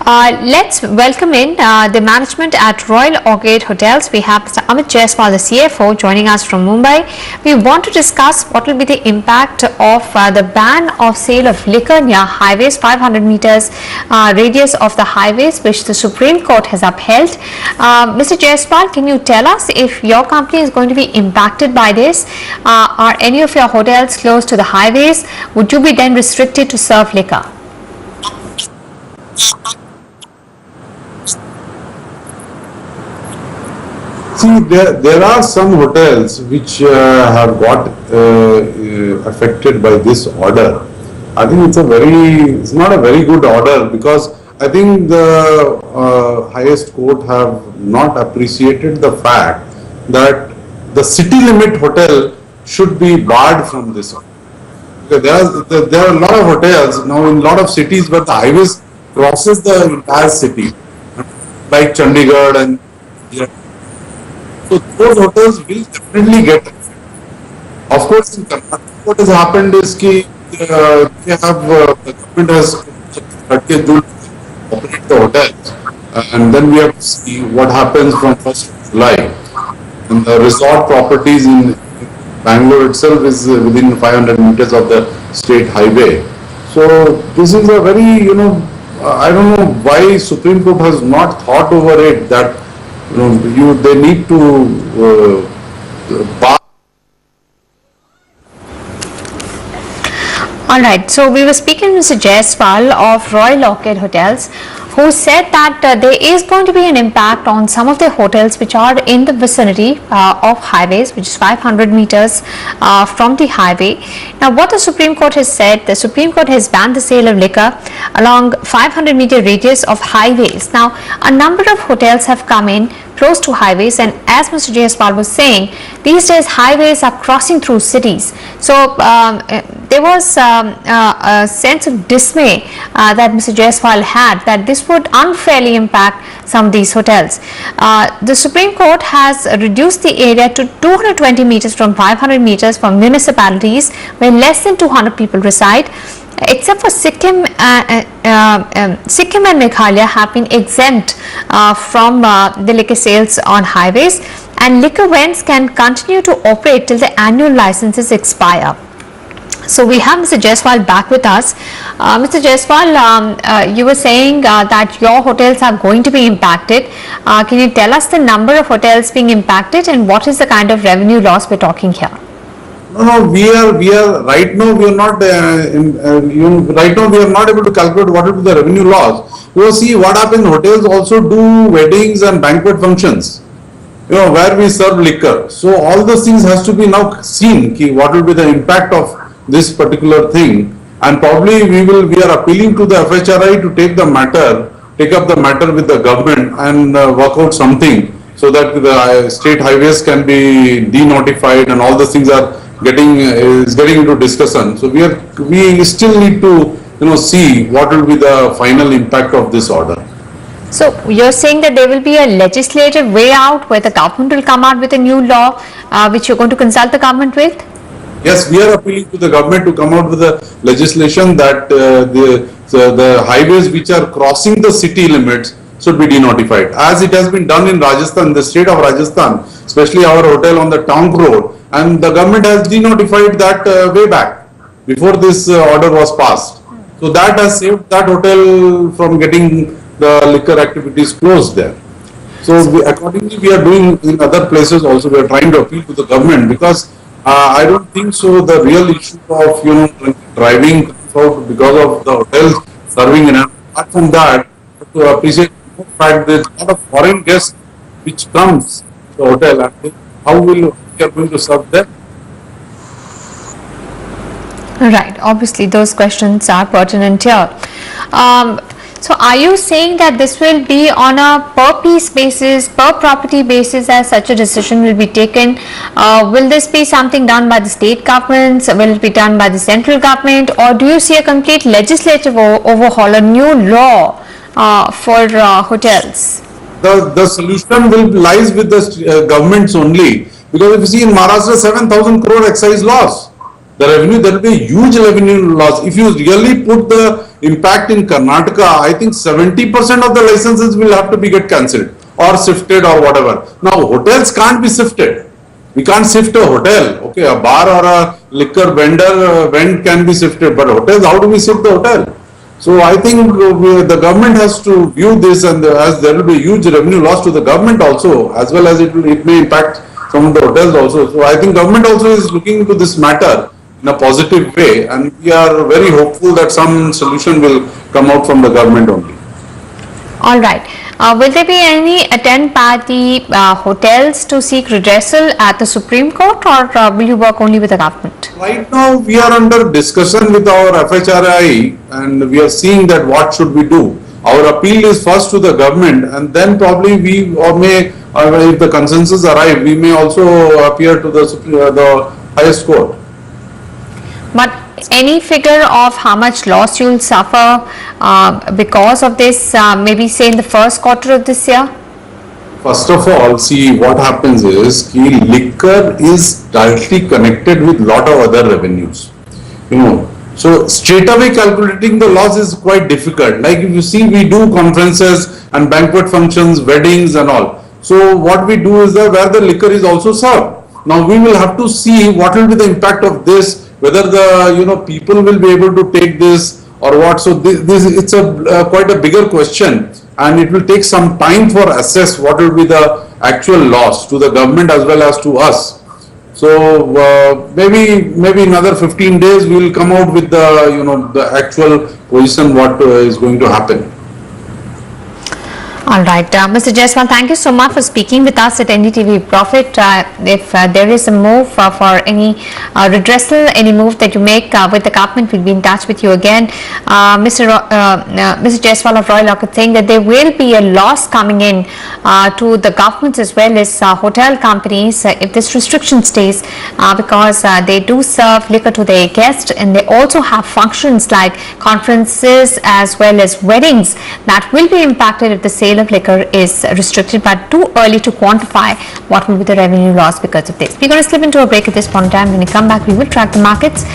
Let's welcome in the management at Royal Orchid Hotels. We have Mr. Amit Jaiswal, the CFO, joining us from Mumbai. We want to discuss what will be the impact of the ban of sale of liquor near highways, 500 meters radius of the highways, which the Supreme Court has upheld. Mr. Jaiswal, can you tell us if your company is going to be impacted by this? Are any of your hotels close to the highways? Would you be then restricted to serve liquor? See, there are some hotels which have got affected by this order. I think it's not a very good order, because I think the highest court have not appreciated the fact that the city limit hotel should be barred from this. There are a lot of hotels now in a lot of cities where the highways crosses the entire city, like Chandigarh and. So those hotels will definitely get affected. Of course, in Karnataka, what has happened is that the government has operate the hotels, and then we have to see what happens from 1st of July. And the resort properties in Bangalore itself is within 500 meters of the state highway. So this is a very, I don't know why Supreme Court has not thought over it, that they need to bar. All right, so we were speaking to Mr. Jaiswal of Royal Orchid Hotels, who said that there is going to be an impact on some of the hotels which are in the vicinity of highways, which is 500 meters from the highway. Now, what the Supreme Court has said, the Supreme Court has banned the sale of liquor along 500-meter radius of highways. Now, a number of hotels have come in close to highways, and as Mr. Jaiswal was saying, these days highways are crossing through cities. So there was a sense of dismay that Mr. Jaiswal had, that this would unfairly impact some of these hotels. The Supreme Court has reduced the area to 220 meters from 500 meters for municipalities where less than 200 people reside. Except for Sikkim and Meghalaya have been exempt from the liquor sales on highways, and liquor vends can continue to operate till the annual licenses expire. So we have Mr. Jaiswal back with us. Mr. Jaiswal, you were saying that your hotels are going to be impacted. Can you tell us the number of hotels being impacted and what is the kind of revenue loss we're talking here? No, we are right now. We are not right now. We are not able to calculate what will be the revenue loss. You will see what happens. Hotels also do weddings and banquet functions, where we serve liquor. So all those things has to be now seen. What will be the impact of this particular thing? And probably we are appealing to the FHRI to take up the matter with the government and work out something, so that the state highways can be denotified and all those things are getting into discussion. So we still need to see what will be the final impact of this order. So you're saying that there will be a legislative way out where the government will come out with a new law which you're going to consult the government with? Yes, we are appealing to the government to come out with a legislation that the highways which are crossing the city limits should be denotified, as it has been done in Rajasthan, the state of Rajasthan, especially our hotel on the Town Road, and the government has denotified that way back before this order was passed. So that has saved that hotel from getting the liquor activities closed there. So accordingly, we are doing in other places also. We are trying to appeal to the government, because I don't think so the real issue of driving out because of the hotels serving, and apart from that, to appreciate the fact that a lot of foreign guests which comes to the hotel, and how we are going to serve them. Right, obviously those questions are pertinent here. So are you saying that this will be on a per piece basis, per property basis, as such a decision will be taken? Will this be something done by the state governments? Will it be done by the central government? Or do you see a complete legislative overhaul, a new law for hotels? The solution lies with the governments only, because if you see in Maharashtra, 7,000 crore excise loss. the revenue, there will be a huge revenue loss. If you really put the impact in Karnataka, I think 70% of the licenses will have to be get cancelled or shifted or whatever. Now, hotels can't be shifted. We can't shift a hotel. Okay, a bar or a liquor vendor vent can be shifted, but hotels, how do we shift the hotel? So I think the government has to view this, and as there will be huge revenue loss to the government also, as well as it may impact some of the hotels also. So I think government also is looking into this matter in a positive way, and we are very hopeful that some solution will come out from the government only. All right. Will there be any attempt by the hotels to seek redressal at the Supreme Court, or will you work only with the government? Right now, we are under discussion with our FHRI, and we are seeing that what should we do. Our appeal is first to the government, and then probably we or may, if the consensus arrive, we may also appear to the highest court. But any figure of how much loss you will suffer because of this, maybe say in the first quarter of this year? First of all, see what happens is liquor is directly connected with lot of other revenues. So straight away calculating the loss is quite difficult. Like if you see, we do conferences and banquet functions, weddings and all. So what we do is that where the liquor is also served. Now we will have to see what will be the impact of this, whether the people will be able to take this or what. So this it's a quite a bigger question, and it will take some time for assess what will be the actual loss to the government as well as to us. So maybe another 15 days we will come out with the the actual position what is going to happen. All right, Mr. Jaiswal, thank you so much for speaking with us at NDTV Profit. If there is a move for any redressal, any move that you make with the government, we'll be in touch with you again. Mr. Jaiswal of Royal Orchid saying that there will be a loss coming in to the government as well as hotel companies if this restriction stays, because they do serve liquor to their guests, and they also have functions like conferences as well as weddings that will be impacted if the sale of liquor is restricted, but too early to quantify what will be the revenue loss because of this. We're going to slip into a break at this point in time. When we come back, we will track the markets.